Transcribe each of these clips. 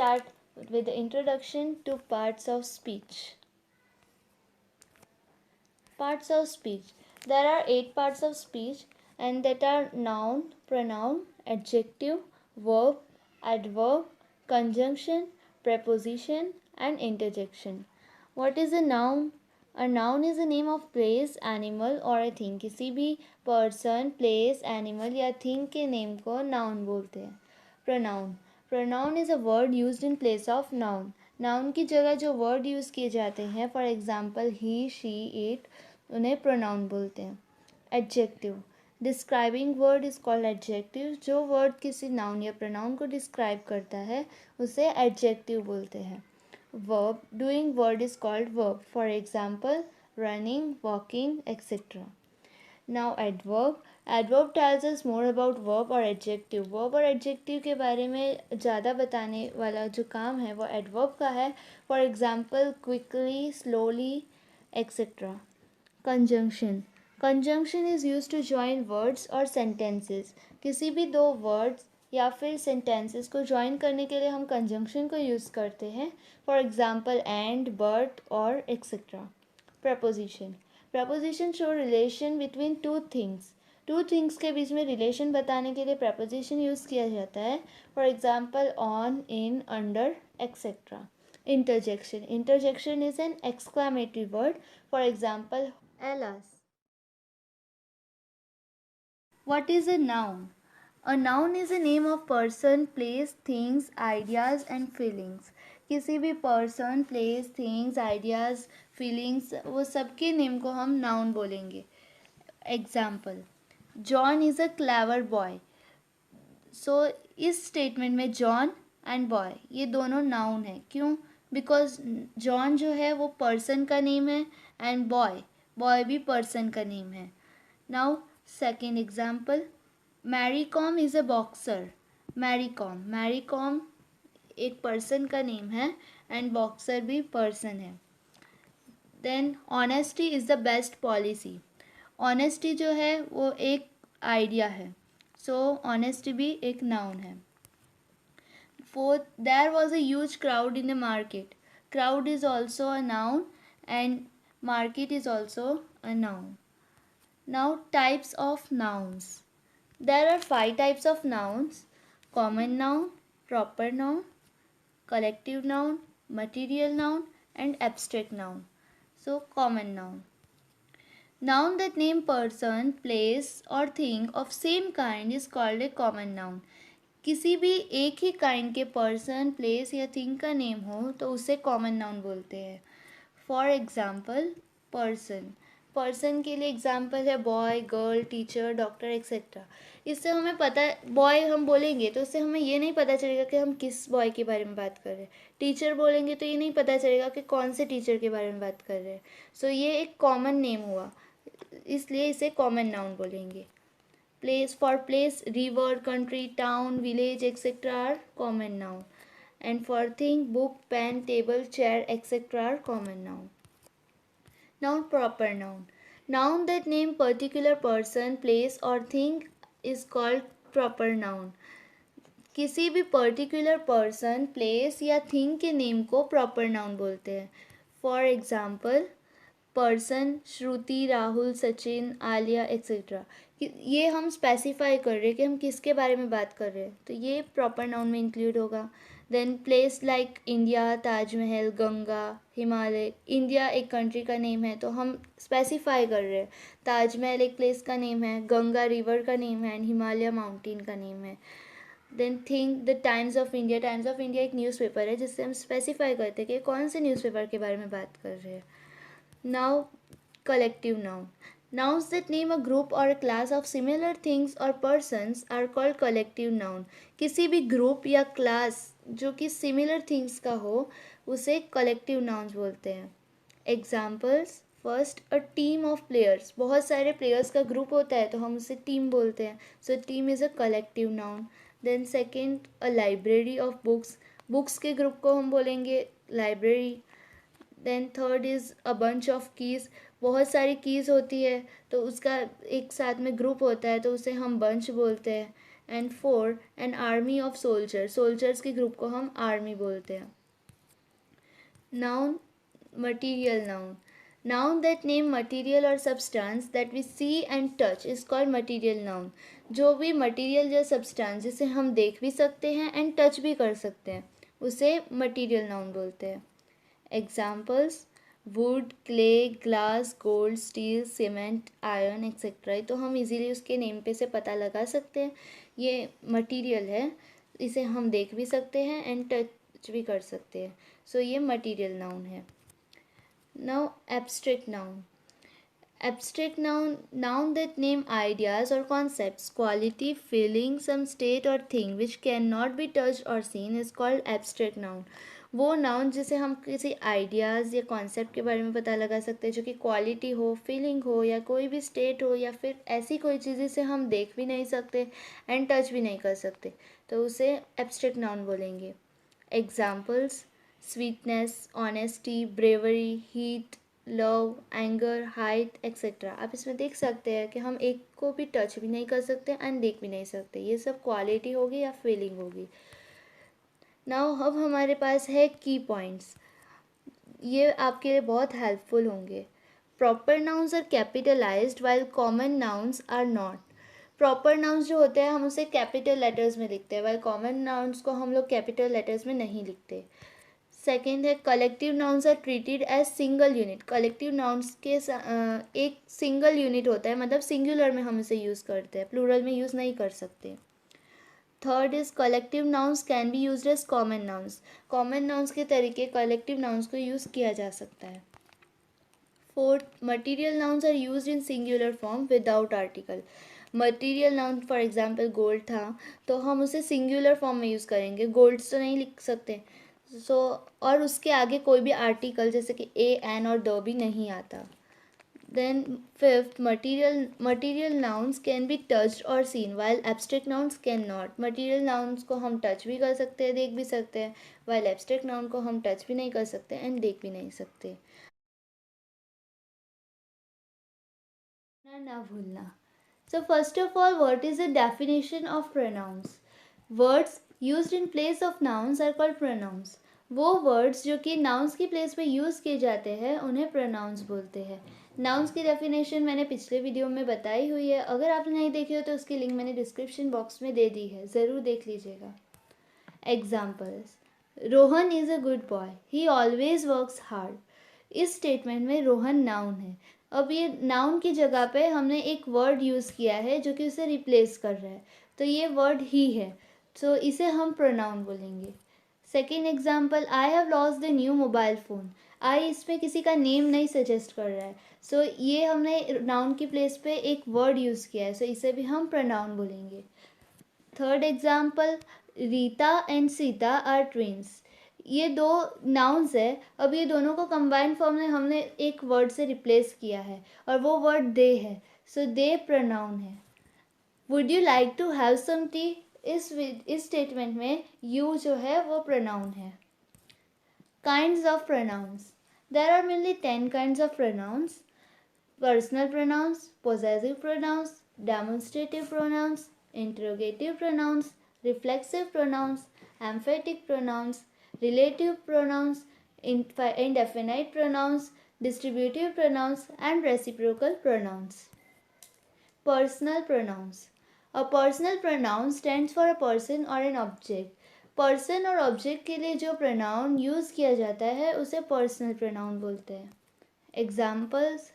start with the introduction to parts of speech. Parts of speech. There are 8 parts of speech, and that are noun, pronoun, adjective, verb, adverb, conjunction, preposition, and interjection. What is a noun? A noun is a name of place, animal or a thing. किसी भी person, place, animal या thing के name को noun बोलते हैं. Pronoun. Pronoun is a word used in place of noun. Noun की जगह जो word use किए जाते हैं, for example he, she, it, उन्हें pronoun बोलते हैं. Adjective. Describing word is called adjective. जो word किसी noun या pronoun को describe करता है उसे adjective बोलते हैं. Verb. Doing word is called verb. For example, running, walking, etc. Now adverb. Adverb tells us more about verb or adjective. Verb और adjective के बारे में ज़्यादा बताने वाला जो काम है वो adverb का है. For example, quickly, slowly, etc. Conjunction. Conjunction is used to join words or sentences. किसी भी दो words या फिर sentences को join करने के लिए हम conjunction को use करते हैं. For example, and, but, or etc. Preposition. Preposition show relation between two things. Two things के बीच में relation बताने के लिए preposition use किया जाता है. For example, on, in, under, etc. Interjection. Interjection is an exclamatory word. For example, alas. What is a noun? A noun is a name of person, place, things, ideas and feelings. किसी भी person, place, things, ideas, feelings वो सबके name को हम noun बोलेंगे. Example, John is a clever boy. So इस statement में John and boy ये दोनों noun है. क्यों? Because John जो है वो person का name है and boy भी person का name है. Now second example, Mary Kom is a boxer. Mary Kom एक person का name है and boxer भी person है. Then honesty is the best policy. Honesty जो है वो एक idea है. So honesty भी एक noun है. Fourth, there was a huge crowd in the market. Crowd is also a noun and market is also a noun. Now types of nouns. There are 5 types of nouns: common noun, proper noun, collective noun, material noun and abstract noun. So common noun. Noun that name person, place or thing of same kind is called a common noun. किसी भी एक ही kind के person, place या thing का name हो तो उसे common noun बोलते हैं. For example, person. पर्सन के लिए एग्जाम्पल है boy, girl, teacher, doctor etcetera. इससे हमें पता बॉय हम बोलेंगे तो इससे हमें ये नहीं पता चलेगा कि हम किस बॉय के बारे में बात कर रहे हैं. टीचर बोलेंगे तो ये नहीं पता चलेगा कि कौन से टीचर के बारे में बात कर रहे हैं. सो ये एक कॉमन नेम हुआ, इसलिए इसे कॉमन नाउन बोलेंगे. Place, for place, river, country, town, village etcetera are common noun. And for thing, book, pen, table, chair etcetera are common noun. Now proper noun. Noun that name particular person, place or thing is called proper noun. किसी भी particular person, place या thing के name को proper noun बोलते हैं. For example, person Shruti, Rahul, Sachin, Alia etcetera. ये हम specify कर रहे हैं कि हम किसके बारे में बात कर रहे हैं, तो ये प्रॉपर नाउन में इंक्लूड होगा. Then place like India, Taj Mahal, Ganga, Himalaya. India एक कंट्री का नेम है तो हम स्पेसिफाई कर रहे हैं. ताजमहल एक प्लेस का नेम है, गंगा रिवर का नेम है एंड हिमालय माउंटेन का नेम है. Then think the Times of India. Times of India एक न्यूज़पेपर है जिससे हम स्पेसिफाई करते हैं कि कौन से न्यूज़पेपर के बारे में बात कर रहे हैं. Now collective noun. Nouns that name a group or a class of similar things or persons are called collective noun. किसी भी ग्रुप या क्लास जो कि सिमिलर थिंग्स का हो उसे collective nouns बोलते हैं. Examples, first, a team of players. बहुत सारे प्लेयर्स का ग्रुप होता है तो हम उसे टीम बोलते हैं. So team is a collective noun. Then second, a library of books. Books के ग्रुप को हम बोलेंगे library. Then third is a bunch of keys. बहुत सारी कीज़ होती है तो उसका एक साथ में ग्रुप होता है तो उसे हम बंच बोलते हैं. And 4 an army of soldier, soldiers के ग्रुप को हम आर्मी बोलते हैं. Noun, material noun. Noun that name material or substance that we see and touch is called material noun. जो भी material या substance जिसे हम देख भी सकते हैं and touch भी कर सकते हैं उसे material noun बोलते हैं. Examples: wood, clay, glass, gold, steel, cement, iron, etc. तो हम इजीली उसके नेम पे से पता लगा सकते हैं ये मटीरियल है, इसे हम देख भी सकते हैं एंड टच भी कर सकते हैं. सो ये मटीरियल नाउन है. Now abstract noun. Abstract noun, noun that name ideas or concepts, quality, feeling, some state or thing which cannot be touched or seen is called abstract noun. वो noun जिसे हम किसी आइडियाज़ या concept के बारे में पता लगा सकते हैं जो कि क्वालिटी हो, फीलिंग हो या कोई भी स्टेट हो या फिर ऐसी कोई चीज़ जिसे हम देख भी नहीं सकते एंड टच भी नहीं कर सकते, तो उसे एब्स्ट्रैक्ट नाउन बोलेंगे. Examples: sweetness, honesty, bravery, heat, love, anger, height, etcetera. आप इसमें देख सकते हैं कि हम एक को भी टच भी नहीं कर सकते एंड देख भी नहीं सकते, ये सब क्वालिटी होगी या फीलिंग होगी. नाउ अब हमारे पास है की पॉइंट्स, ये आपके लिए बहुत हेल्पफुल होंगे. Proper nouns are capitalized while common nouns are not. Proper nouns जो होते हैं हम उसे कैपिटल लेटर्स में लिखते हैं, वाइल कॉमन नाउन्स को हम लोग कैपिटल लेटर्स में नहीं लिखते. सेकेंड है collective nouns are treated as single unit. Collective nouns के एक सिंगल यूनिट होता है, मतलब सिंगुलर में हम इसे यूज़ करते हैं, प्लूरल में यूज़ नहीं कर सकते. Third is collective nouns can be used as common nouns. Common nouns के तरीके कलेक्टिव नाउन्स को यूज़ किया जा सकता है. Fourth, material nouns are used in singular form without article. Material noun for example gold था तो हम उसे सिंगुलर फॉर्म में यूज़ करेंगे, गोल्ड्स तो नहीं लिख सकते. और उसके आगे कोई भी आर्टिकल जैसे कि ए, एन और द भी नहीं आता. Then fifth, material nouns can be touched और seen while abstract nouns can not. Material nouns को हम टच भी कर सकते हैं, देख भी सकते हैं, वाइल एब्स्ट्रैक्ट नाउन को हम टच भी नहीं कर सकते एंड देख भी नहीं सकते. ना भूलना. So first of all, what is the definition of pronouns? Words used in place of nouns are called pronouns. वो words जो कि nouns की place पे use किए जाते हैं उन्हें pronouns बोलते हैं. nouns की definition मैंने पिछले वीडियो में बताई हुई है, अगर आपने नहीं देखी हो तो उसकी लिंक मैंने डिस्क्रिप्शन बॉक्स में दे दी है, ज़रूर देख लीजिएगा. Examples: Rohan is a good boy, he always works hard. इस स्टेटमेंट में रोहन नाउन है. अब ये नाउन की जगह पे हमने एक वर्ड यूज़ किया है जो कि उसे रिप्लेस कर रहा है, तो ये वर्ड ही है, तो इसे हम प्रोनाउन बोलेंगे. Second example, I have lost the new mobile phone. I इसमें किसी का नेम नहीं सजेस्ट कर रहा है, सो ये हमने नाउन की प्लेस पे एक वर्ड यूज़ किया है, सो इसे भी हम प्रोनाउन बोलेंगे. Third example, Rita and Sita are twins. ये दो नाउन्स है, अब ये दोनों को कंबाइंड फॉर्म में हमने एक वर्ड से रिप्लेस किया है और वो वर्ड दे है, सो दे प्रोनाउन है. Would you like to have some tea, इस स्टेटमेंट में यू जो है वो प्रोनाउन है. Kinds of pronouns. There are mainly 10 kinds of pronouns. Personal pronouns, possessive pronouns, demonstrative pronouns, interrogative pronouns, reflexive pronouns, emphatic pronouns, relative pronouns, indefinite pronouns, distributive pronouns, and reciprocal pronouns. Personal pronouns. A personal pronoun stands for a person or an object. Person और object के लिए जो pronoun use किया जाता है उसे personal pronoun बोलते हैं. Examples: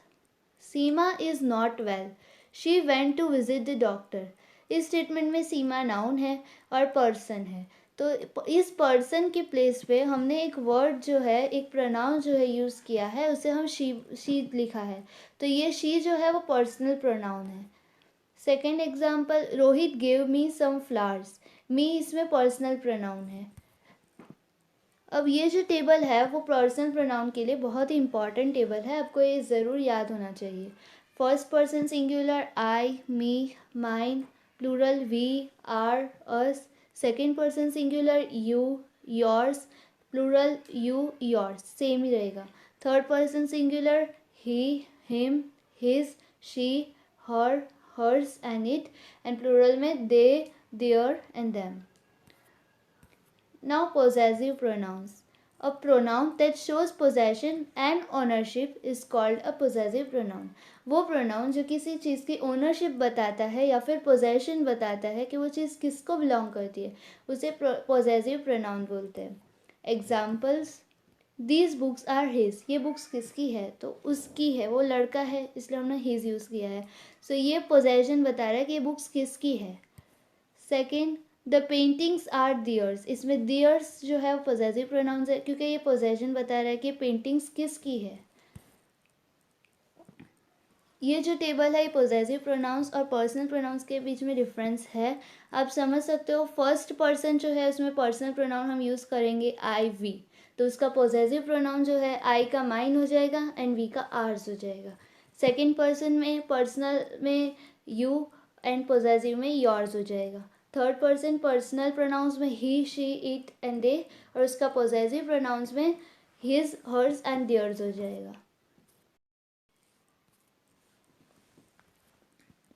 Seema is not well, she went to visit the doctor. इस स्टेटमेंट में सीमा नाउन है और पर्सन है, तो इस पर्सन के प्लेस पे हमने एक वर्ड जो है, एक प्रोनाउन जो है यूज़ किया है, उसे हम शी लिखा है, तो ये शी जो है वो पर्सनल प्रोनाउन है. Second example, Rohit gave me some flowers. Me इसमें पर्सनल प्रोनाउन है. अब ये जो टेबल है वो पर्सनल प्रोनाउन के लिए बहुत ही इंपॉर्टेंट टेबल है, आपको ये ज़रूर याद होना चाहिए. First person singular I, me, mine, plural we, our, us. Second person singular you, yours, plural you, yours, same ही रहेगा. Third person singular he, him, his, she, her, hers and it, and plural में they, their, and them. Now possessive pronouns. A pronoun that shows possession and ownership is called a possessive pronoun. वो pronoun जो किसी चीज़ की ownership बताता है या फिर possession बताता है कि वो चीज़ किसको belong करती है, उसे possessive pronoun बोलते हैं. Examples: These books are his. ये बुक्स किसकी है, तो उसकी है, वो लड़का है इसलिए हमने his यूज़ किया है. सो ये possession बता रहा है कि ये बुक्स किसकी है. Second, the paintings are theirs. इसमें दियर्स जो है वो पोजेसिव प्रोनाउंस है क्योंकि ये पोजेशन बता रहा है कि पेंटिंग्स किसकी है. ये जो टेबल है ये पोजेसिव प्रोनाउंस और पर्सनल प्रोनाउंस के बीच में डिफरेंस है. आप समझ सकते हो फर्स्ट पर्सन जो है उसमें पर्सनल प्रोनाउन हम यूज़ करेंगे आई वी, तो उसका पोजेसिव प्रोनाउन जो है आई का माइन हो जाएगा एंड वी का आर्स हो जाएगा. सेकेंड पर्सन में पर्सनल में यू एंड पोजेसिव में योर्स हो जाएगा. थर्ड पर्सन पर्सनल प्रोनाउंस में he she it and they और उसका पोजेसिव प्रोनाउंस में हिज हर्स एंड देयर्स हो जाएगा.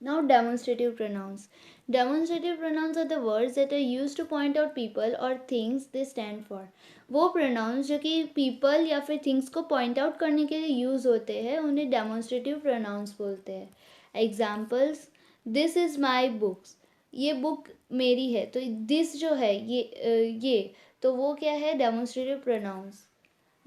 Now demonstrative pronouns. Demonstrative pronouns are the words that are used to point out people or things they stand for. वो pronouns जो कि people या फिर things को point out करने के लिए use होते हैं उन्हें demonstrative pronouns बोलते हैं. Examples: This is my books. ये बुक मेरी है, तो this जो है ये तो वो क्या है, demonstrative pronouns.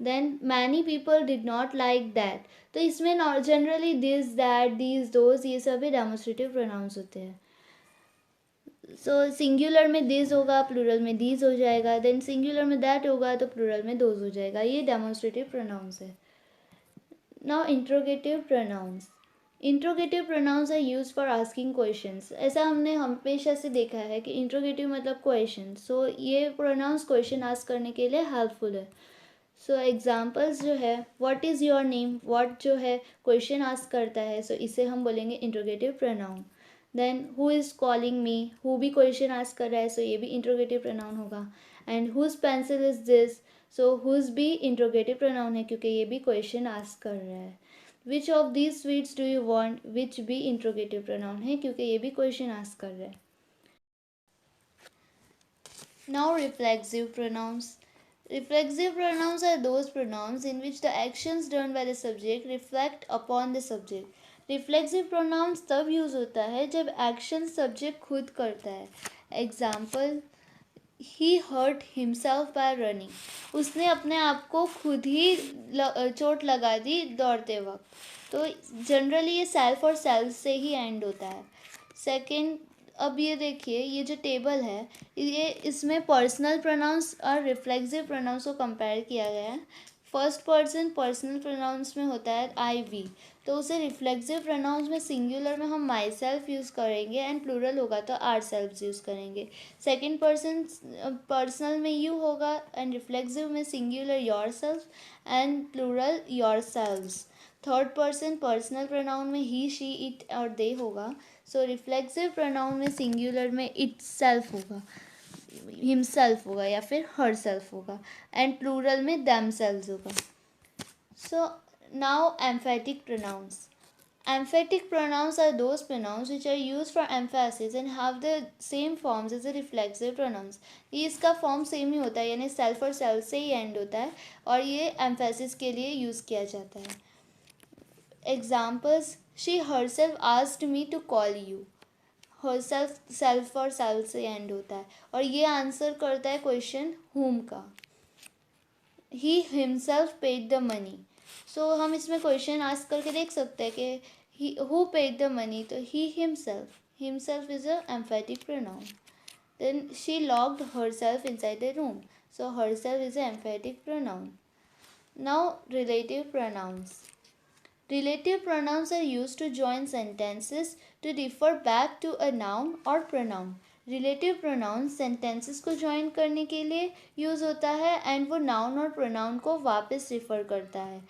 Then many people did not like that. तो इसमें generally this that these those ये सभी डेमोस्ट्रेटिव प्रोनाउंस होते हैं. सो सिंगुलर में दिस होगा, प्लूरल में दीज हो जाएगा. देन सिंगुलर में दैट होगा तो प्लूरल में दोज हो जाएगा. ये डेमोस्ट्रेटिव प्रोनाउंस है. Now interrogative pronouns. Interrogative pronouns are use for asking questions. ऐसा हमने हमेशा से देखा है कि इंट्रोगेटिव मतलब क्वेश्चन. सो ये प्रोनाउंस क्वेश्चन आस्क करने के लिए हेल्पफुल है. सो एग्जाम्पल्स जो है what is your name, what जो है क्वेश्चन आस्क करता है, सो इसे हम बोलेंगे interrogative pronoun. Then who is calling me, who भी क्वेश्चन आस्क कर रहा है, सो ये भी इंट्रोगेटिव प्रोनाउन होगा. And whose pencil is this, so whose भी इंट्रोगेटिव प्रोनाउन है क्योंकि ये भी क्वेश्चन आस्क कर रहा है. Which of these sweets do you want, which भी इंट्रोगेटिव प्रोनाउन है क्योंकि ये भी क्वेश्चन आस्क कर रहा है. Now reflexive pronouns. Reflexive pronouns are those pronouns in which the actions done by the subject reflect upon the subject. Reflexive pronouns तब use होता है जब एक्शन सब्जेक्ट खुद करता है. Example: He hurt himself by running. उसने अपने आप को खुद ही चोट लगा दी दौड़ते वक्त. तो जनरली ये सेल्फ और सेल्फ से ही एंड होता है. सेकेंड, अब ये देखिए ये जो टेबल है ये इसमें पर्सनल प्रोनाउंस और रिफ्लेक्सिव प्रोनाउंस को कंपेयर किया गया है. फर्स्ट पर्सन पर्सनल प्रोनाउंस में होता है आई वी, तो उसे रिफ्लेक्सिव प्रोनाउंस में सिंगुलर में हम माई सेल्फ यूज़ करेंगे एंड प्लूरल होगा तो आर सेल्फ यूज़ करेंगे. सेकेंड पर्सन पर्सनल में यू होगा एंड रिफ्लेक्सिव में singular yourself and plural yourselves. Third person personal pronoun में ही शी इट और दे होगा. सो रिफ्लेक्सिव प्रोनाउन में सिंगुलर में इट सेल्फ होगा, हिमसेल्फ होगा या फिर हर सेल्फ होगा एंड प्लूरल में देम सेल्व्स होगा. So now emphatic pronouns. Emphatic pronouns are those pronouns which are used for emphasis and have the same forms as the reflexive pronouns. ये इसका form same ही होता है यानी self और self से ही and होता है और ये एम्फेसिस के लिए यूज़ किया जाता है. Examples: she herself asked me to call you. Herself self और सेल्फ से एंड होता है और ये आंसर करता है क्वेश्चन हुम का. He himself paid the money. So हम इसमें क्वेश्चन आस्क करके देख सकते हैं कि हु पेड द मनी, तो he himself is a emphatic pronoun. Then she locked herself inside the room, so herself is a emphatic pronoun. Now relative pronouns. Relative pronouns are used to join sentences to refer back to a noun or pronoun. Relative pronouns sentences को join करने के लिए use होता है and वो noun और pronoun को वापस refer करता है.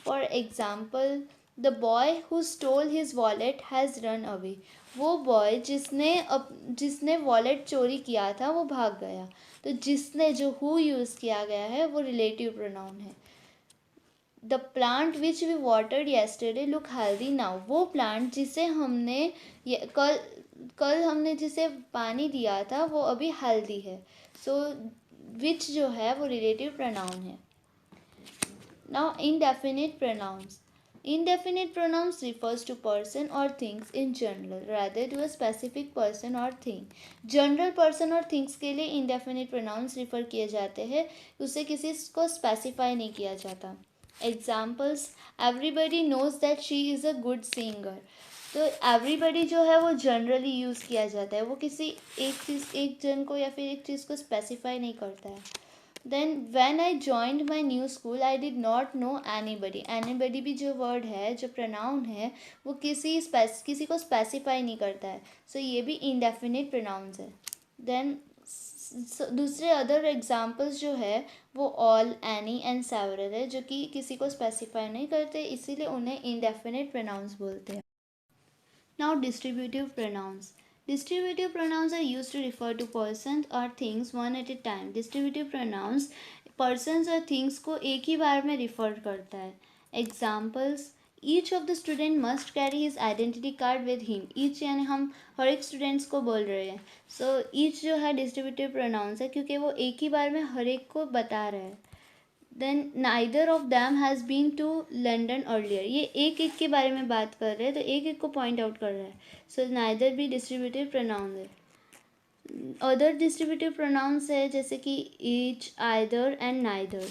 For example, the boy who stole his wallet has run away. वो बॉय जिसने वॉलेट चोरी किया था वो भाग गया. तो जिसने जो हु यूज़ किया गया है वो रिलेटिव प्रोनाउन है. The plant which we watered yesterday look healthy now. वो प्लांट जिसे हमने कल कल हमने जिसे पानी दिया था वो अभी हेल्दी है। सो विच जो है वो रिलेटिव प्रोनाउन है। Now indefinite pronouns. Indefinite pronouns refers to person or things in general rather to a specific person or thing. General person और things के लिए indefinite pronouns refer किए जाते हैं, उसे किसी को specify नहीं किया जाता। Examples: everybody knows that she is a good singer. तो everybody जो है वो generally यूज़ किया जाता है, वो किसी एक जन को या फिर एक चीज़ को specify नहीं करता है। Then when I joined my new school I did not know anybody. Anybody भी जो वर्ड है, जो प्रोनाउन है, वो किसी को स्पेसिफाई नहीं करता है। सो ये भी इंडेफिनिट प्रोनाउंस है। देन दूसरे अदर एग्जाम्पल्स जो है वो ऑल, एनी एंड सेवरल है, जो कि किसी को स्पेसिफाई नहीं करते, इसीलिए उन्हें इंडेफिनिट प्रोनाउंस बोलते हैं। Now distributive pronouns. Distributive pronouns are used to refer to persons or things one at a time. Distributive pronouns persons और things को एक ही बार में refer करता है। Examples: each of the student must carry his identity card with him. Each यानी हम हर एक students को बोल रहे हैं। So each जो है distributive pronouns है क्योंकि वो एक ही बार में हर एक को बता रहा है। Then neither of them has been to London earlier. ये एक एक के बारे में बात कर रहे हैं तो एक एक को पॉइंट आउट कर रहा है। सो नाइदर भी डिस्ट्रीब्यूटिव प्रोनाउन है। अदर डिस्ट्रीब्यूटिव प्रोनाउंस है जैसे कि each, either and neither.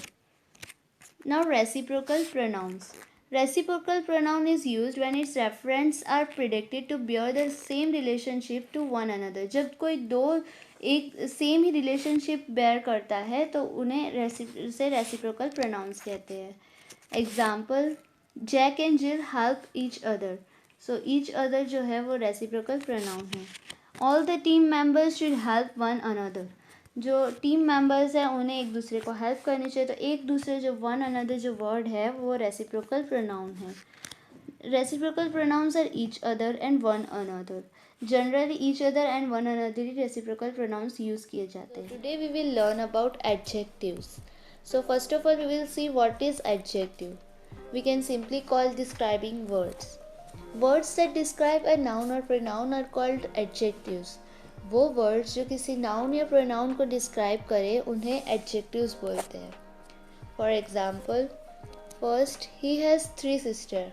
Now reciprocal pronouns. Reciprocal pronoun is used when its referents are predicted to bear the same relationship to one another. जब कोई दो एक same ही relationship bear करता है तो उन्हें उसे रेसिप्रोकल प्रोनाउंस कहते हैं। Example: Jack and Jill help each other. So each other जो है वो रेसिप्रोकल प्रोनाउन है। All the team members should help one another. जो टीम मेंबर्स हैं उन्हें एक दूसरे को हेल्प करनी चाहिए, तो एक दूसरे जो वन अनदर जो वर्ड है वो रेसिप्रोकल प्रोनाउन है। Reciprocal pronouns are each other and one another. Generally each other and one another ही रेसिप्रोकल प्रोनाउंस यूज़ किए जाते हैं। Today we will learn about adjectives. So first of all we will see what is adjective. We can simply call describing words. Words that describe a noun or pronoun are called adjectives. वो words जो किसी noun या pronoun को describe करें उन्हें adjectives बोलते हैं। For example, first, he has 3 sister.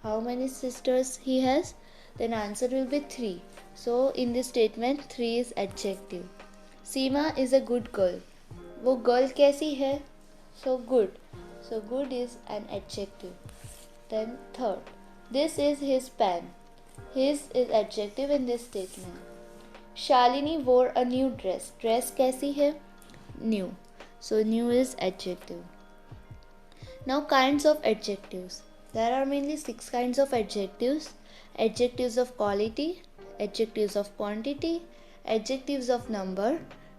How many sisters he has? Then answer will be 3. So in this statement 3 is adjective. Seema is a good girl. वो गर्ल कैसी है? So good. So good is an adjective. Then third, this is his pen. His is adjective in this statement. Shalini wore a new dress. Dress कैसी है? New. So new is adjective. Now kinds of adjectives. There are mainly 6 kinds of adjectives. Adjectives of quality, adjectives of quantity, adjectives of number,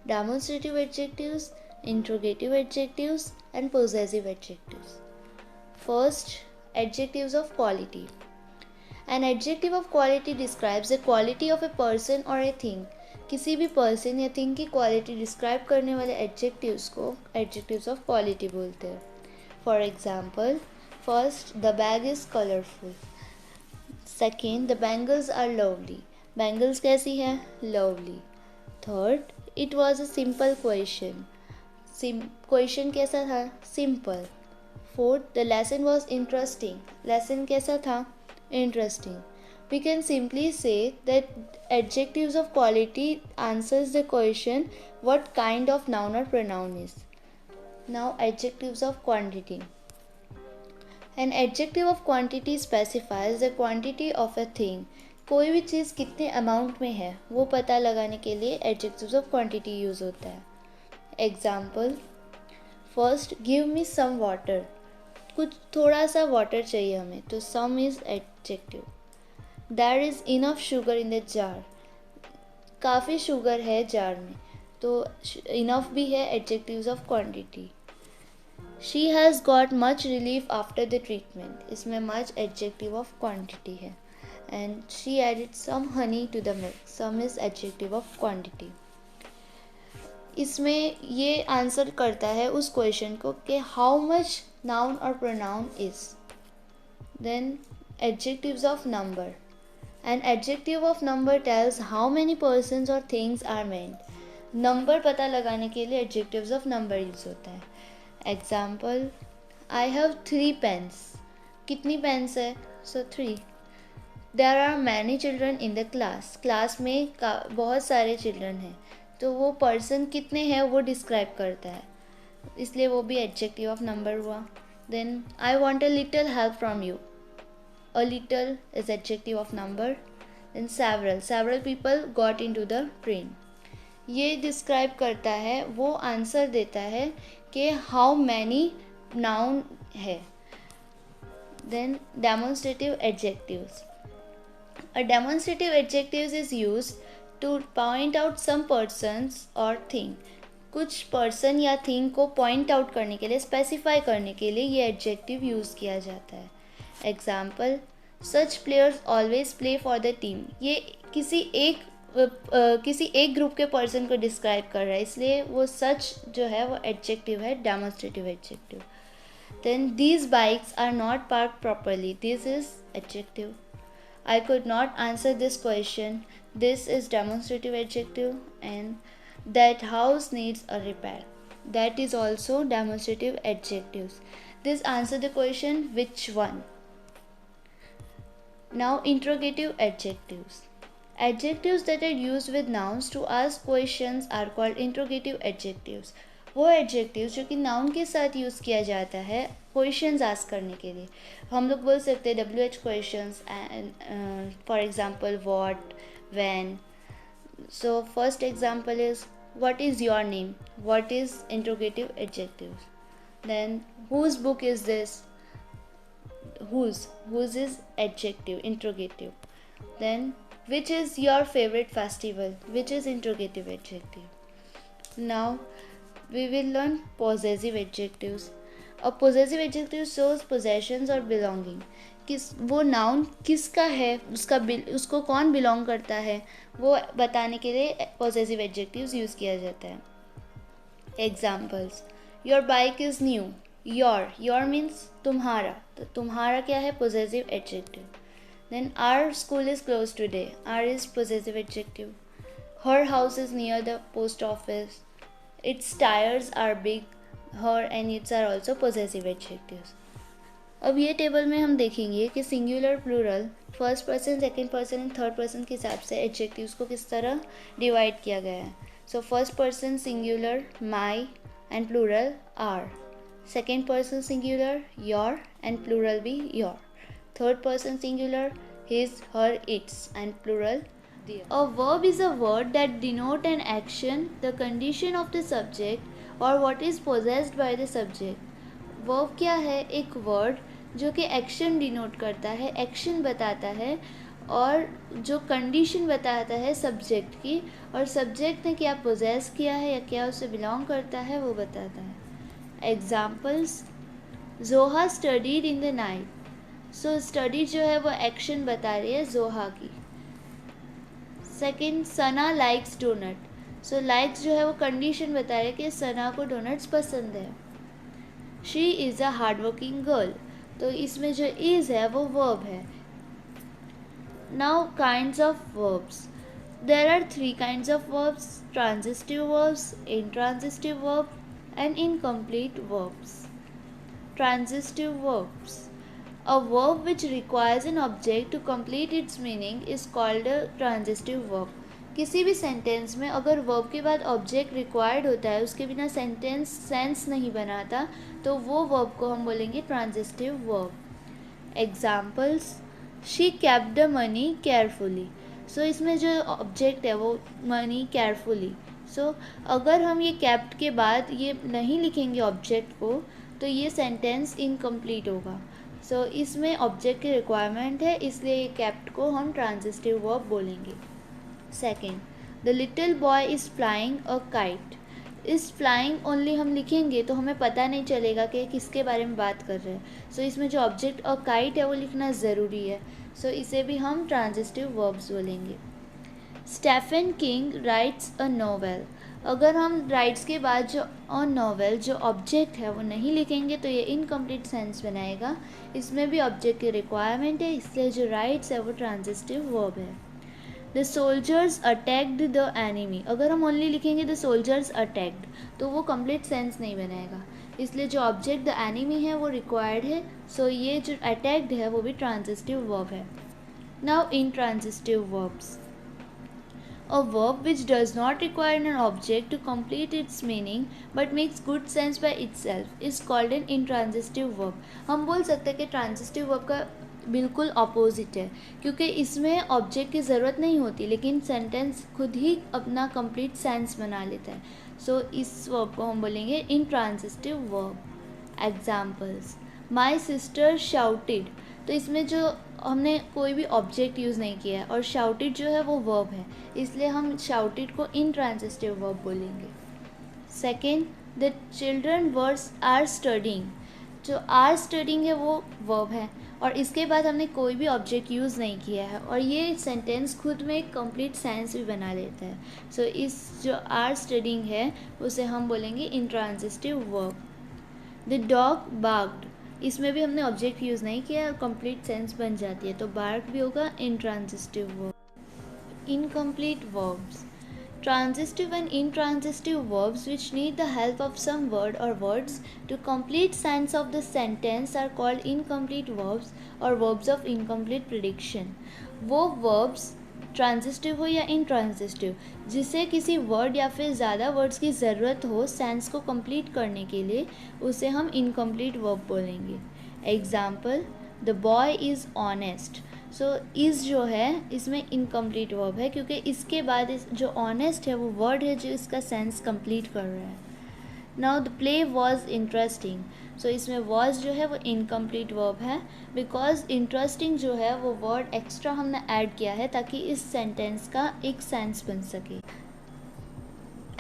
demonstrative adjectives, interrogative adjectives, and possessive adjectives. First, adjectives of quality. An adjective of quality describes the quality of a person or a thing. किसी भी person या thing की quality describe करने वाले adjectives को adjectives of quality बोलते हैं. For example, first, the bag is colorful. Second, the bangles are lovely. Bangles कैसी है? Lovely. Third, it was a simple question. Question कैसा था? Simple. Fourth, the lesson was interesting. Lesson कैसा था? Interesting. We can simply say that adjectives of quality answers the question what kind of noun और pronoun is. Now adjectives of quantity. An adjective of quantity specifies the quantity of a thing. कोई भी चीज़ कितने amount में है वो पता लगाने के लिए एडजेक्टिव्स ऑफ क्वांटिटी यूज़ होता है. Example, first, give me some water. कुछ थोड़ा सा वाटर चाहिए हमें, तो some is adjective. There is enough sugar in the jar. काफ़ी शुगर है जार में, तो इनफ भी है adjectives of quantity. She has got much relief after the treatment. इसमें मच एडजेक्टिव ऑफ क्वांटिटी है. And she added some honey to the milk. Some is adjective of quantity. इसमें ये answer करता है उस क्वेश्चन को कि हाउ मच नाउन और pronoun is. Then adjectives of number. An adjective of number tells how many persons or things are meant. Number पता लगाने के लिए adjectives of number यूज होता है. Example, I have 3 pens. कितनी पेन्स है? So 3. There are many children in the class. Class में बहुत सारे चिल्ड्रन हैं. तो वो पर्सन कितने हैं वो डिस्क्राइब करता है, इसलिए वो भी एडजेक्टिव ऑफ नंबर हुआ. Then I want a little help from you. A little is adjective of number. Then several people got into the train. ये डिस्क्राइब करता है, वो आंसर देता है कि हाउ मैनी नाउन है. Then demonstrative adjectives. A demonstrative adjective is used to point out some persons or thing. कुछ person या थिंग को पॉइंट आउट करने के लिए, स्पेसिफाई करने के लिए ये एडजेक्टिव यूज़ किया जाता है. Example, such players always play for the team. ये किसी एक ग्रुप के पर्सन को डिस्क्राइब कर रहा है, इसलिए वो सच जो है वो एडजेक्टिव है, demonstrative adjective. Then these bikes are not park properly. This is adjective. I could not answer this question. This is demonstrative adjective. And that house needs a repair. That is also demonstrative adjectives. This answer the question which one. Now interrogative adjectives. Adjectives that are used with nouns to ask questions are called interrogative adjectives. वो adjectives जो कि noun के साथ use किया जाता है questions ask करने के लिए. हम लोग बोल सकते हैं WH questions and for example what, when. So first example is what is your name? What is interrogative adjectives? Then whose book is this? Whose is adjective, interrogative. Then which is your favorite festival? Which is interrogative adjective. Now we will learn possessive adjectives. A possessive adjective shows possessions or belonging. किस वो noun किसका है, उसको कौन belong करता है वो बताने के लिए possessive adjectives यूज़ किया जाता है. Examples, your bike is new. Your means तुम्हारा, तो तुम्हारा क्या है? possessive adjective. Then our school is closed today. Our is possessive adjective. Her house is near the post office. Its tires are big. Her and its are also possessive adjectives. अब ये table में हम देखेंगे कि singular, plural, first person, second person and third person के हिसाब से adjectives को किस तरह डिवाइड किया गया है. So first person singular my and plural our. Second person singular your and plural be your. Third person singular his, her, its and plural their. A verb is a word that denote an action, the condition of the subject or what is possessed by the subject. Verb क्या है? एक word जो कि action denote करता है, action बताता है और जो condition बताता है subject की, और subject ने क्या possess किया है या क्या उसे belong करता है वो बताता है. Examples, Zoha studied in the night. So study जो है वो action बता रही है Zoha की. Second, Sana likes donut. So likes जो है वो condition बता रही है कि सना को donuts पसंद है. She is a hardworking girl. तो इसमें जो is है वो verb है. Now kinds of verbs. There are 3 kinds of verbs: transitive verbs, intransitive verbs and incomplete verbs. Transitive verbs. A verb which requires an object to complete its meaning is called a transitive verb. किसी भी sentence में अगर verb के बाद object required होता है, उसके बिना सेंटेंस सेंस नहीं बनाता, तो वो वर्ब को हम बोलेंगे transitive verb. Examples, she kept the money carefully. So इसमें जो ऑब्जेक्ट है वो मनी केयरफुली. सो अगर हम ये केप्ट के बाद ये नहीं लिखेंगे ऑब्जेक्ट को, तो ये सेंटेंस इनकम्प्लीट होगा. सो इसमें ऑब्जेक्ट की रिक्वायरमेंट है, इसलिए ये केप्ट को हम ट्रांजिटिव वर्ब बोलेंगे. Second, the little boy is flying a kite. इस फ्लाइंग ओनली हम लिखेंगे तो हमें पता नहीं चलेगा कि किसके बारे में बात कर रहे हैं. सो इसमें जो ऑब्जेक्ट अ काइट है वो लिखना ज़रूरी है. सो इसे भी हम ट्रांजिटिव वर्ब्स बोलेंगे. Stephen King writes a novel. अगर हम राइट्स के बाद जो ऑन नॉवेल जो ऑब्जेक्ट है वो नहीं लिखेंगे तो ये इनकम्प्लीट सेंस बनाएगा। इसमें भी ऑब्जेक्ट की रिक्वायरमेंट है, इसलिए जो राइट्स है वो ट्रांजिटिव वर्ब है। The soldiers attacked the enemy, अगर हम ओनली लिखेंगे द सोल्जर्स अटैक्ड तो वो कंप्लीट सेंस नहीं बनाएगा, इसलिए जो ऑब्जेक्ट द एनिमी है वो रिक्वायर्ड है। सो ये जो अटैक्ड है वो भी ट्रांजिटिव वर्ब है। Now intransitive verbs. A verb which does not require an object to complete its meaning but makes good sense by itself is called an intransitive verb. हम बोल सकते हैं कि ट्रांजिटिव वर्ब का बिल्कुल अपोजिट है, क्योंकि इसमें ऑब्जेक्ट की ज़रूरत नहीं होती लेकिन सेंटेंस खुद ही अपना कंप्लीट सेंस बना लेता है। सो इस वर्ब को हम बोलेंगे intransitive verb. Examples, my sister shouted, तो इसमें जो हमने कोई भी ऑब्जेक्ट यूज़ नहीं किया है और शाउटेड जो है वो वर्ब है, इसलिए हम शाउटेड को इनट्रांजिटिव वर्ब बोलेंगे। Second, the children were are studying, जो आर स्टडिंग है वो वर्ब है और इसके बाद हमने कोई भी ऑब्जेक्ट यूज़ नहीं किया है और ये सेंटेंस खुद में एक कंप्लीट सेंस भी बना लेता है। सो इस जो आर स्टडिंग है उसे हम बोलेंगे इनट्रांजिटिव वर्ब। द डॉग बार्क्ड, इसमें भी हमने ऑब्जेक्ट यूज़ नहीं किया और कंप्लीट सेंस बन जाती है, तो बार्क भी होगा intransitive verb. Incomplete verbs, transitive and intransitive verbs which need the help of some word or words to complete sense of the sentence are called incomplete verbs or verbs of incomplete prediction. वो verbs transitive हो या intransitive जिसे किसी word या फिर ज़्यादा words की ज़रूरत हो सेंस को कंप्लीट करने के लिए, उसे हम इनकम्प्लीट वर्ब बोलेंगे। Example, the boy is honest. So is जो है इसमें इनकम्प्लीट वर्ब है क्योंकि इसके बाद इस जो ऑनेस्ट है वो वर्ड है जो इसका सेंस कंप्लीट कर रहा है। Now the play was interesting, so इसमें वॉज जो है वो इनकम्प्लीट वर्ब है बिकॉज इंटरेस्टिंग जो है वो वर्ड एक्स्ट्रा हमने ऐड किया है ताकि इस सेंटेंस का एक सेंस बन सके।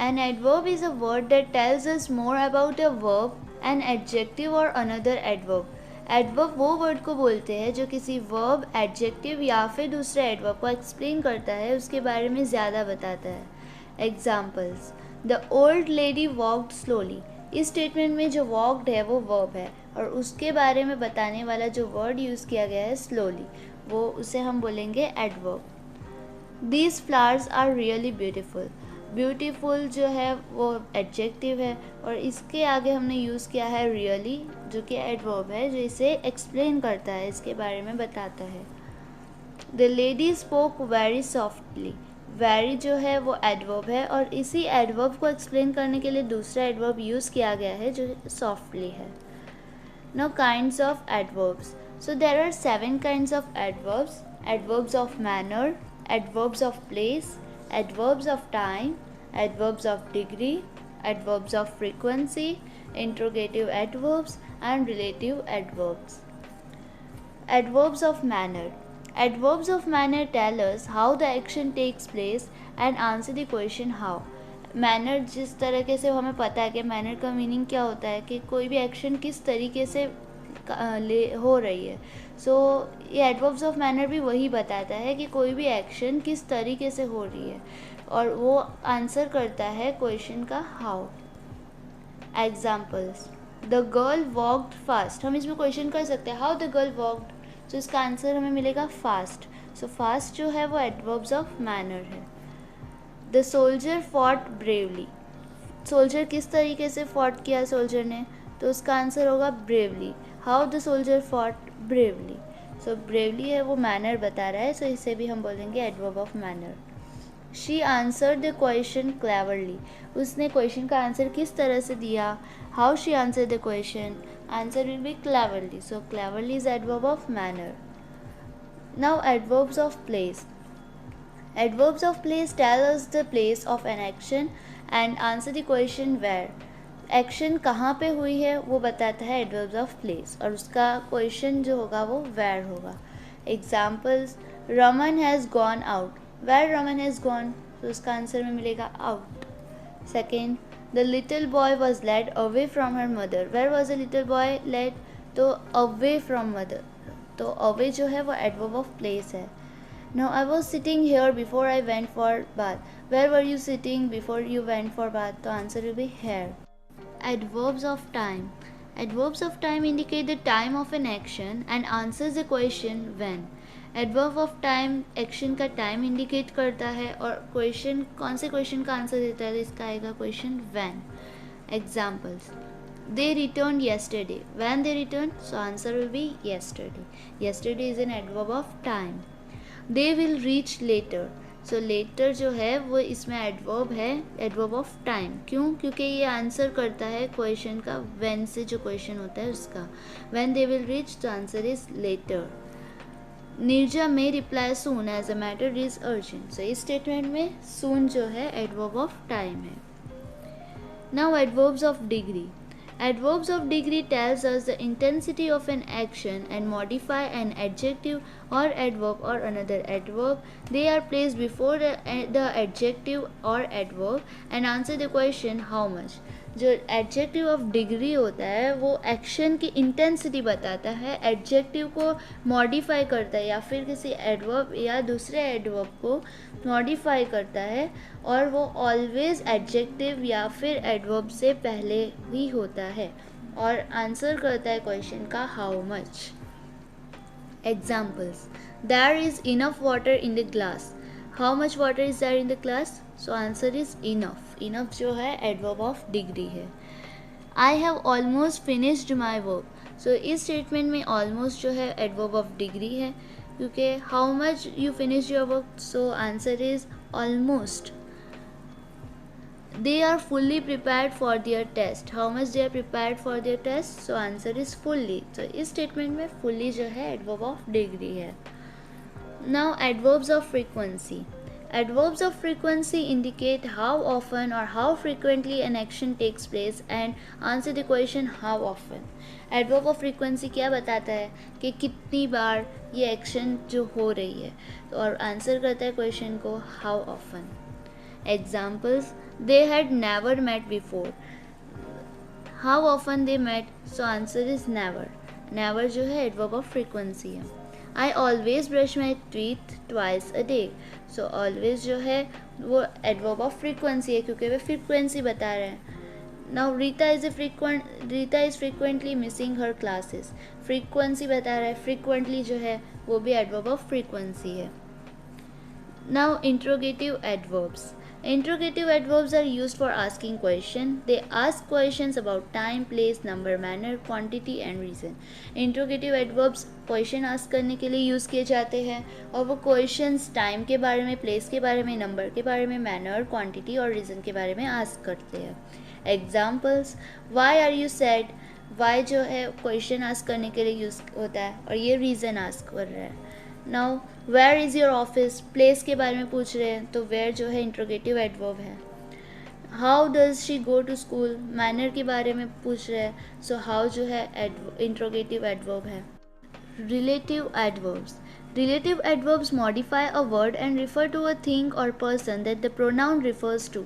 An adverb is a word that tells us more about a verb, an adjective और अनदर एडवर्ब। एडवर्ब वो वर्ड को बोलते हैं जो किसी वर्ब, एडजेक्टिव या फिर दूसरे एडवर्ब को एक्सप्लेन करता है, उसके बारे में ज़्यादा बताता है। Examples, the old lady walked slowly, इस स्टेटमेंट में जो वॉक्ड है वो वर्ब है और उसके बारे में बताने वाला जो वर्ड यूज़ किया गया है स्लोली, वो उसे हम बोलेंगे adverb. These flowers are really beautiful, beautiful जो है वो एडजेक्टिव है और इसके आगे हमने यूज़ किया है रियली जो कि एडवर्ब है, जो इसे एक्सप्लेन करता है, इसके बारे में बताता है। The lady spoke very softly, very जो है वो एडवर्ब है और इसी एडवर्ब को एक्सप्लेन करने के लिए दूसरा एडवर्ब यूज़ किया गया है जो सॉफ्टली है। Now kinds of adverbs, so there are 7 kinds of adverbs. Adverbs of manner, adverbs of place, adverbs of time, adverbs of degree, adverbs of frequency, interrogative adverbs and relative adverbs. Adverbs of manner, adverbs of manner tell us how the action takes place and answer the question how. Manner जिस तरीके से हमें पता है कि manner का meaning क्या होता है कि कोई भी एक्शन किस तरीके से हो रही है। सो ये एडवर्ब्स ऑफ मैनर भी वही बताता है कि कोई भी एक्शन किस तरीके से हो रही है और वो आंसर करता है क्वेश्चन का how. Examples, the girl walked fast, हम इसमें क्वेश्चन कर सकते हैं हाउ द गर्ल वॉक्ड, तो इसका आंसर हमें मिलेगा फास्ट। सो फास्ट जो है वो एडवर्ब्स ऑफ मैनर है। The soldier fought bravely, soldier किस तरीके से फॉट किया सोल्जर ने, तो उसका आंसर होगा bravely. How the soldier fought bravely, so bravely है वो मैनर बता रहा है, सो इसे भी हम बोलेंगे adverb of manner. She answered the question cleverly, उसने क्वेश्चन का आंसर किस तरह से दिया। How she answered the question, answer will B cleverly, so cleverly is adverb of manner. Now adverbs of place, adverbs of place tell us the place of an action and answer the question where. Action कहाँ पे हुई है वो बताता है adverbs of place और उसका question जो होगा वो वेयर होगा। Examples, Raman has gone out, where Raman has gone, तो उसका आंसर में मिलेगा out. Second, the little boy was led away from her mother, where was the little boy led, तो अवे फ्रॉम मदर, तो अवे जो है वो एडवर्ब ऑफ प्लेस है। Now I was sitting here before I went for bath. Where were you sitting before you went for bath? The answer will be here. Adverbs of time. Adverbs of time indicate the time of an action and answers the question when. Adverb of time action का time indicate करता है और question कौन से question का answer देता है, तो इसका आएगा question when. Examples, they returned yesterday. When they returned, so answer will be yesterday. Yesterday is an adverb of time. They will reach later. So later जो है वो इसमें एडवर्ब है, एडवर्ब ऑफ टाइम. क्यों? क्योंकि ये आंसर करता है क्वेश्चन का when से जो क्वेश्चन होता है उसका. When they will reach, the answer is later. Neerja may reply soon as the matter is urgent. So इस स्टेटमेंट में soon जो है एडवर्ब ऑफ टाइम है. Now adverbs of degree. Adverbs of degree tells us the intensity of an action and modify an adjective or adverb or another adverb. They are placed before the adjective or adverb and answer the question how much. जो adjective of degree होता है वो action की intensity बताता है, adjective को modify करता है या फिर किसी एडवर्ब या दूसरे एडवर्ब को मॉडिफाई करता है, और वो ऑलवेज एडजेक्टिव या फिर एडवर्ब से पहले ही होता है और आंसर करता है क्वेश्चन का how much. Examples, there is enough water in the glass. How much water is there in the glass? So answer is enough. Enough जो है एडवर्ब ऑफ डिग्री है. I have almost finished my work. So इस statement में almost जो है adverb of degree है, क्योंकि how much you finish your work, so answer is almost. They are fully prepared for their test. How much they are prepared for their test, so answer is fully. तो इस statement में fully जो है adverb of degree है. Now adverbs of frequency. Adverbs of frequency indicate how often or how frequently an action takes place and answer the question how often. Adverb of frequency क्या बताता है कि कितनी बार ये एक्शन जो हो रही है, और आंसर करता है क्वेश्चन को how often. Examples, they had never met before. How often they met, so answer is never. Never जो है adverb of frequency है. I always brush my teeth twice a day. So always जो है वो adverb of frequency है क्योंकि वे frequency बता रहे हैं. Now Rita is frequently missing her classes. Frequency बता रहा है, frequently जो है वो भी adverb of frequency है. Now interrogative adverbs. Interrogative adverbs are used for asking questions. They ask questions about time, place, number, manner, quantity and reason. Interrogative adverbs question ask करने के लिए यूज़ किए जाते हैं और वो क्वेश्चंस टाइम के बारे में, प्लेस के बारे में, नंबर के बारे में, मैनर, क्वांटिटी और रीज़न के बारे में आस्क करते हैं. Examples, why are you sad. Why जो है क्वेश्चन आस्क करने के लिए यूज़ होता है और ये रीज़न आस्क कर रहा है. Now where is your office. Place के बारे में पूछ रहे हैं तो वेयर जो है इंट्रोगेटिव एडवर्ब है. How does she go to school. Manner के बारे में पूछ रहे हैं, सो हाउ जो है इंट्रोगेटिव एडवर्ब है. Relative adverbs. Relative adverbs modify a word and refer to a thing or person that the pronoun refers to.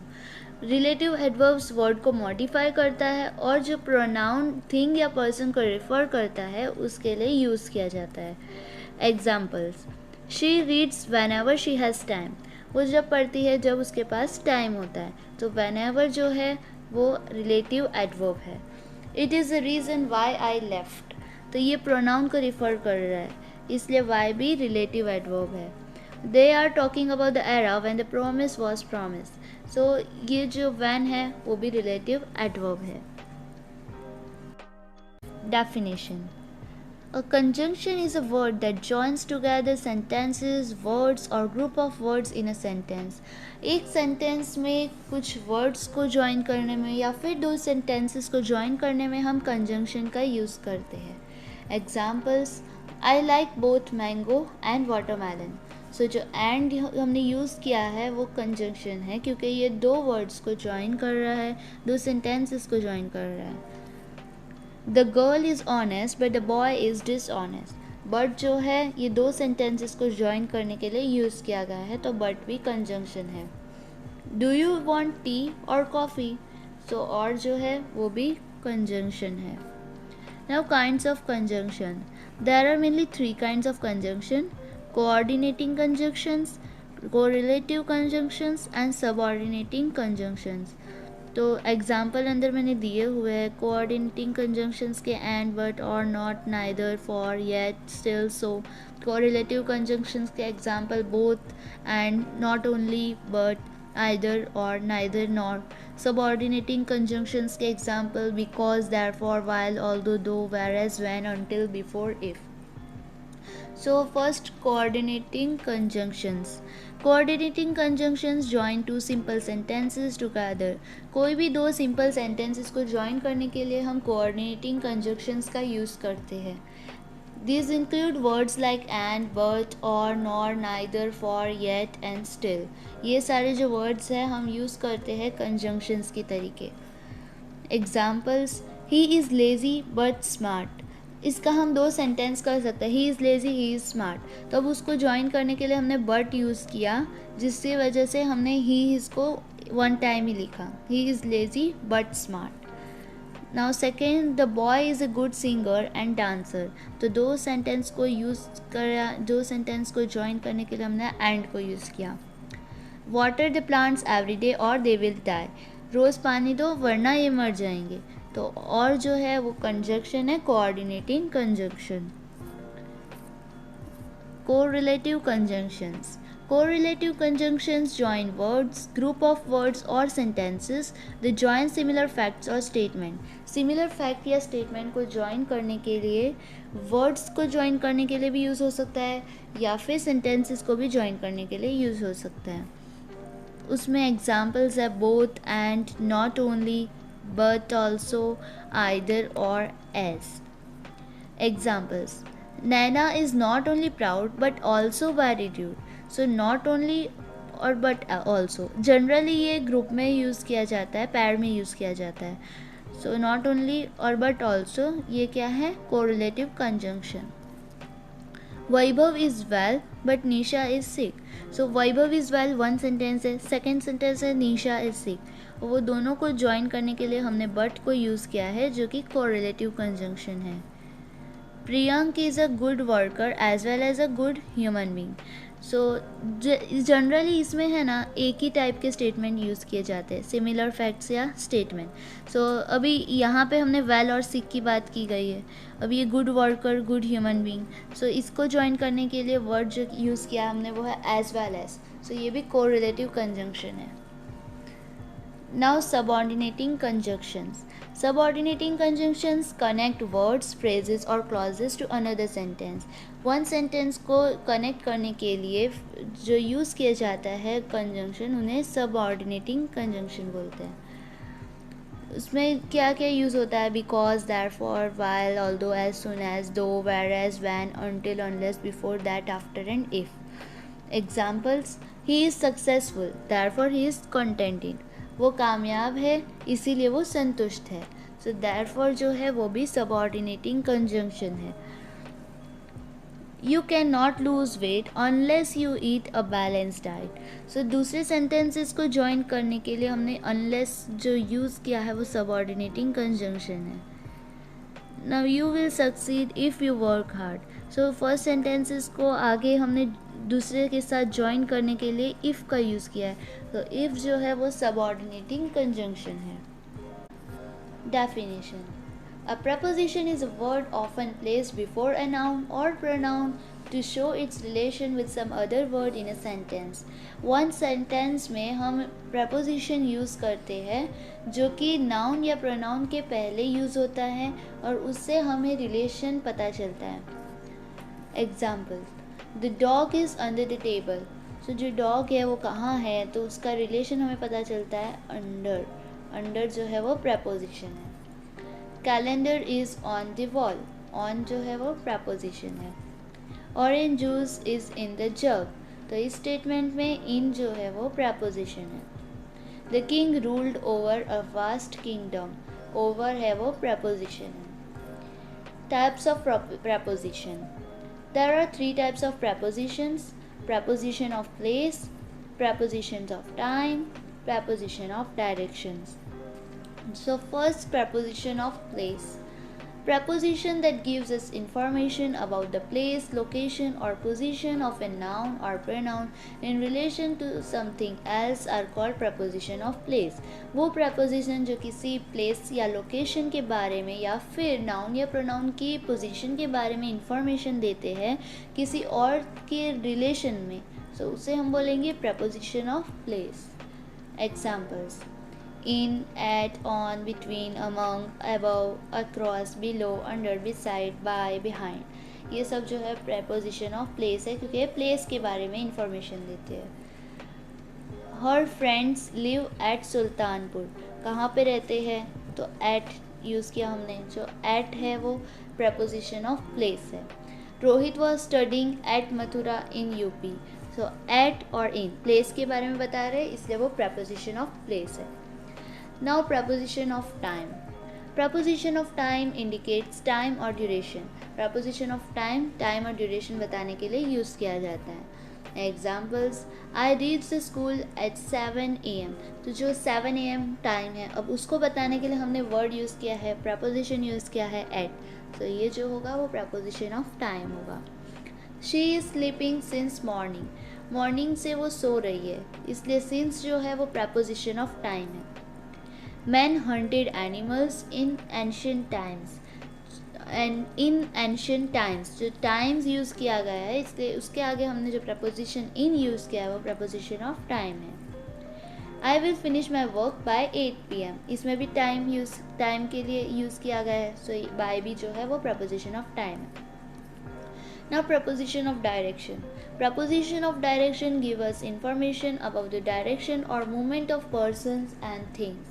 Relative adverbs word को मॉडिफाई करता है और जो प्रोनाउन थिंग या पर्सन को रेफर करता है उसके लिए यूज़ किया जाता है. Examples, she reads when ever she has time. वो जब पढ़ती है जब उसके पास टाइम होता है, तो वेन एवर जो है वो रिलेटिव एडवर्ब है. It is the reason why I left. तो ये प्रोनाउन को रिफ़र कर रहा है, इसलिए वाई भी रिलेटिव एडवर्ब है. They are talking about the era when the promise was promise. So ये जो व्हेन है वो भी रिलेटिव एडवर्ब है. Definition. A conjunction is a word that joins together sentences, words or group of words in a sentence. एक sentence में कुछ words को ज्वाइन करने में या फिर दो सेंटेंसेस को ज्वाइन करने में हम कंजंक्शन का यूज़ करते हैं. Examples, I like both mango and watermelon. So जो एंड हमने यूज़ किया है वो कंजंक्शन है क्योंकि ये दो वर्ड्स को ज्वाइन कर रहा है, दो सेंटेंसेस को ज्वाइन कर रहा है. The girl is honest but the boy is dishonest. But जो है ये दो सेंटेंसेस को ज्वाइन करने के लिए यूज़ किया गया है, तो बट भी कंजंक्शन है. डू यू वॉन्ट टी और कॉफ़ी. सो और जो है वो भी कंजंक्शन है. Now kinds of conjunction. There are mainly 3 kinds of conjunction. coordinating conjunctions, correlative conjunctions and subordinating conjunctions. तो एग्जाम्पल अंदर मैंने दिए हुए हैं कोऑर्डिनेटिंग कंजंक्शंस के and but or nor neither for yet still so. Correlative conjunctions के example both and not only but either or neither nor. Subordinating conjunctions के example because therefore while although though whereas when until before if. So first, coordinating conjunctions. Coordinating conjunctions join two simple sentences together. कोई भी दो simple sentences को join करने के लिए हम coordinating conjunctions का use करते हैं. These include words like and, but, or, nor, neither, for, yet and still. ये सारे जो words हैं हम use करते हैं conjunctions के तरीके. Examples: he is lazy but smart. इसका हम दो सेंटेंस कर सकते हैं. He is lazy, he is smart. तो अब उसको ज्वाइन करने के लिए हमने बट यूज़ किया, जिसकी वजह से हमने ही इसको वन टाइम ही लिखा. He is lazy but smart. Now second, the boy is a good singer and dancer. तो दो सेंटेंस को ज्वाइन करने के लिए हमने एंड को यूज़ किया. Water the plants every day और दे विल डाई. रोज़ पानी दो वरना ये मर जाएंगे. तो और जो है वो कंजक्शन है coordinating conjunction. Correlative conjunctions. Correlative conjunctions join words, group of words or sentences. They join similar facts or statement. Similar fact या statement को join करने के लिए words को join करने के लिए भी यूज़ हो सकता है या फिर sentences को भी join करने के लिए यूज़ हो सकता है. उसमें examples है both and, not only, but also, either or as. Examples: Naina is not only proud but also very rude. So not only और but also जनरली ये ग्रुप में यूज़ किया जाता है, पैर में यूज़ किया जाता है. सो नॉट ओनली और बट ऑल्सो ये क्या है, correlative conjunction. Vaibhav is well but Nisha is sick. So Vaibhav is well one sentence है, सेकेंड सेंटेंस है निशा इज़ सिक. वो दोनों को ज्वाइन करने के लिए हमने बट को यूज़ किया है जो कि कोरिलेटिव कंजंक्शन है. Priyank is a good worker as well as a good human being. So generally इसमें है ना एक ही टाइप के स्टेटमेंट यूज़ किए जाते हैं, सिमिलर फैक्ट्स या स्टेटमेंट. सो अभी यहाँ पे हमने वेल और सिक की बात की गई है. अभी ये good worker, good human being, so इसको ज्वाइन करने के लिए वर्ड जो यूज़ किया हमने वो है एज वेल एज. सो ये भी कोरिलेटिव कंजंक्शन है. Now subordinating conjunctions. Subordinating conjunctions connect words, phrases or clauses to another sentence. One sentence को connect करने के लिए जो यूज़ किया जाता है conjunction उन्हें subordinating conjunction बोलते हैं. उसमें क्या क्या यूज़ होता है, because, therefore, while, although, as soon as, though, whereas, when, until, unless, before, that, after and if. Examples: he is successful, therefore he is contented. वो कामयाब है इसीलिए वो संतुष्ट है. सो देयरफॉर जो है वो भी सबऑर्डिनेटिंग कंजंक्शन है. You can not lose weight unless you eat a balance diet. So दूसरे सेंटेंसेस को ज्वाइन करने के लिए हमने अनलेस जो यूज़ किया है वो सबऑर्डिनेटिंग कंजंक्शन है. Now you will succeed if you work hard. So first sentences को आगे हमने दूसरे के साथ ज्वाइन करने के लिए इफ़ का यूज़ किया है. तो इफ़ जो है वो सबऑर्डिनेटिंग कंजंक्शन है. Definition: a preposition is a word often placed before a noun और pronoun to show its relation with some other word in a sentence. One sentence में हम प्रपोजिशन यूज़ करते हैं जो कि नाउन या प्रोनाउन के पहले यूज़ होता है और उससे हमें रिलेशन पता चलता है. Example: the dog is under the table. So जो डॉग है वो कहाँ है तो उसका रिलेशन हमें पता चलता है अंडर. अंडर जो है वो प्रपोजिशन है. Calendar is on the wall. On जो है वो प्रपोजिशन है. Orange juice is in the जग. तो इस स्टेटमेंट में इन जो है वो प्रपोजिशन है. The king ruled over a vast kingdom. Over है वो प्रपोजिशन है. Types of preposition. There are three types of prepositions: preposition of place, prepositions of time, preposition of directions. So first, preposition of place. Preposition that gives us information about the place, location or position of a noun or pronoun in relation to something else are called preposition of place. वो preposition जो किसी place या location के बारे में या फिर noun या pronoun की position के बारे में information देते हैं किसी और के relation में, so उसे हम बोलेंगे preposition of place. Examples: in, at, on, between, among, above, across, below, under, beside, by, behind. ये सब जो है preposition of place है क्योंकि ये place के बारे में information देते हैं. Her friends live at Sultanpur. कहाँ पे रहते हैं? तो at यूज़ किया हमने. जो at है वो preposition of place है. Rohit was studying at Mathura in UP. So at और in place के बारे में बता रहे हैं इसलिए वो preposition of place है. Now preposition of time. Preposition of time indicates time or duration. Preposition of time time और duration बताने के लिए यूज़ किया जाता है. Examples: I reached the school at 7 AM. तो जो 7 AM टाइम है अब उसको बताने के लिए हमने वर्ड यूज़ किया है, preposition यूज़ किया है at. तो ये जो होगा वो preposition of time होगा. She is sleeping since morning. Morning से वो सो रही है इसलिए since जो है वो preposition of time है. Men hunted animals in ancient times. And in ancient times जो times यूज़ किया गया है इसलिए उसके आगे हमने जो preposition in यूज़ किया है वो preposition of time है. I will finish my work by 8 PM. इसमें भी time के लिए यूज़ किया गया है, so by भी जो है वो preposition of time है. Now preposition of direction. Preposition of direction give us information about the direction or movement of persons and things.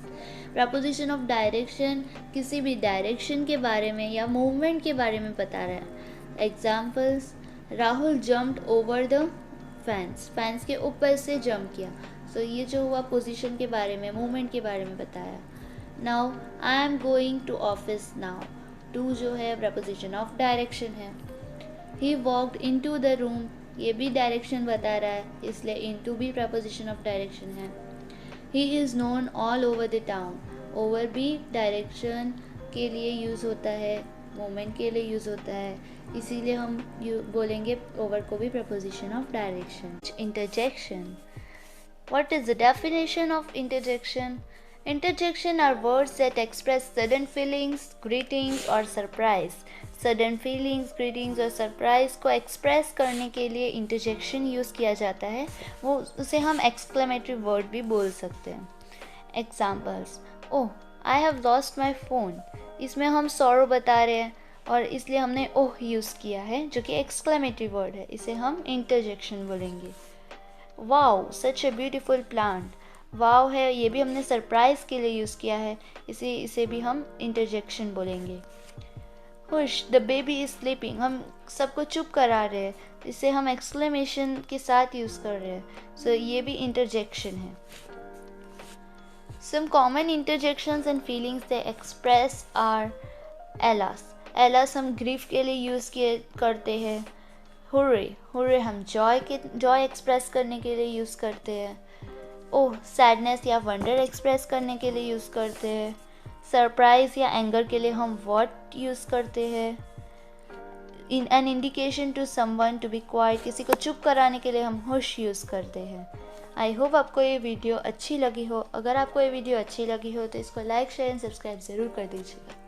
Preposition of direction किसी भी direction के बारे में या movement के बारे में बता रहा है. Examples: Rahul jumped over the fence. Fence के ऊपर से jump किया. So ये जो हुआ position के बारे में, movement के बारे में बताया. Now I am going to office now. To जो है preposition of direction है. He walked into the room. ये भी direction बता रहा है इसलिए into भी preposition of direction है. He is known all over the town. Over भी direction के लिए यूज़ होता है, movement के लिए यूज़ होता है, इसीलिए हम बोलेंगे over को भी preposition of direction. Interjection. What is the definition of interjection? Interjection are words that express sudden feelings, greetings or surprise. Sudden feelings, greetings और surprise को express करने के लिए interjection यूज़ किया जाता है. वो उसे हम exclamatory word भी बोल सकते हैं. Examples: Oh, I have lost my phone. इसमें हम sorrow बता रहे हैं और इसलिए हमने oh यूज़ किया है जो कि exclamatory word है. इसे हम interjection बोलेंगे. Wow, such a beautiful plant. वाव है ये भी हमने सरप्राइज़ के लिए यूज़ किया है इसे भी हम इंटरजेक्शन बोलेंगे. हुश, द बेबी इज़ स्लीपिंग. हम सबको चुप करा रहे हैं इसे हम एक्सक्लेमेशन के साथ यूज़ कर रहे हैं, सो ये भी इंटरजेक्शन है. Some common interjections and feelings they express are alas. Alas हम ग्रीफ के लिए यूज़ करते हैं. हुर्रे हम जॉय एक्सप्रेस करने के लिए यूज़ करते हैं. ओह, सैडनेस या वंडर एक्सप्रेस करने के लिए यूज़ करते हैं. सरप्राइज़ या एंगर के लिए हम व्हाट यूज़ करते हैं. In an indication to someone to be quiet, किसी को चुप कराने के लिए हम हुश यूज़ करते हैं. आई होप आपको ये वीडियो अच्छी लगी हो. अगर आपको ये वीडियो अच्छी लगी हो तो इसको लाइक, शेयर एंड सब्सक्राइब ज़रूर कर दीजिएगा.